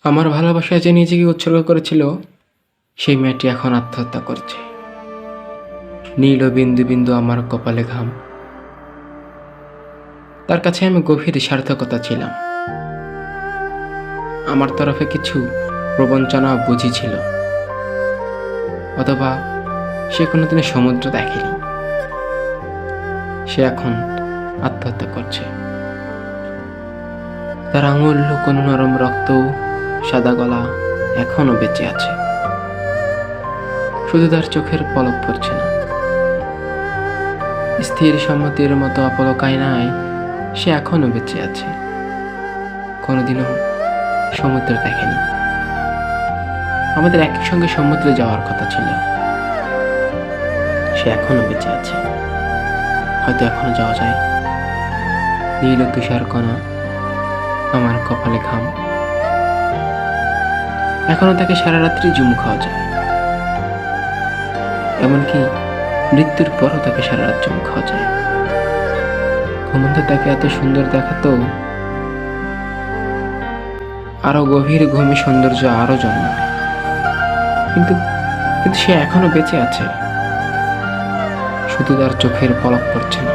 আমার ভালোবাসায় যে নিজেকে উৎসর্গ করেছিল সেই মেয়েটি এখন আত্মহত্যা করছে। নীল বিন্দু বিন্দু আমার কপালে ঘাম। তার কাছে আমি গভীর সার্থকতা ছিলাম। আমার তরফে কিছু প্রবঞ্চনা বুঝি ছিল, অথবা সে কোনোদিনও সমুদ্র দেখেনি। সে এখন আত্মহত্যা করছে। তার আঙুল কোনো নরম রক্ত, সাদা গলা এখনো বেঁচে আছে। শুধু তার চোখের পলক পড়ছে না। স্থির সম্মতির মতো অপলক আয়নায় সে এখনো বেঁচে আছে। কোনোদিনও সমুদ্র দেখেনি। আমাদের একই সঙ্গে সমুদ্রে যাওয়ার কথা ছিল। সে এখনো বেঁচে আছে। হয়তো এখনো যাওয়া যায়। নীল তুষার কণা আমার কপালে ঘাম। এখনো তাকে সারা রাত্রি চুমু খাওয়া যায়। এমনকি মৃত্যুর পরও তাকে সারা রাত চুমু খাওয়া যায়। ঘুমন্ত তাকে এত সুন্দর দেখাতো, আরো গভীর ঘুমে সৌন্দর্য আরো জন্মায়। কিন্তু কিন্তু সে এখনো বেঁচে আছে। শুধু তার চোখের পলক পড়ছে না।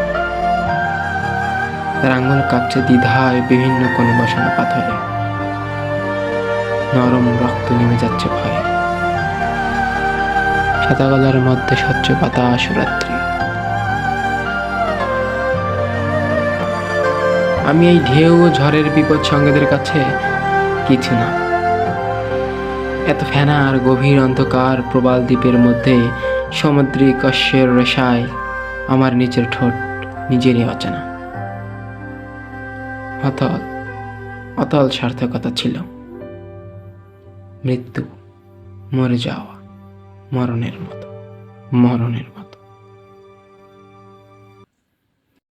তার আঙুল কাঁপছে দ্বিধায় বিভিন্ন কোণে বসানো পাথরে। নরম রক্ত নেমে যাচ্ছে ভয়ে। সাদা গলার মধ্যে স্বচ্ছ বাতাস রাত্রি। আমি এই ঢেউ ও ঝড়ের বিপদ সঙ্গীদের কাছে কিছু না। এত ফেনা আর গভীর অন্ধকার প্রবাল দ্বীপের মধ্যে সামুদ্রিক অশ্বের রেশায় আমার নিজের ঠোঁট নিজেরই অচেনা। অতল অতল সার্থকতা ছিল। মৃত্যু, মরে যাওয়া, মরণের মতো।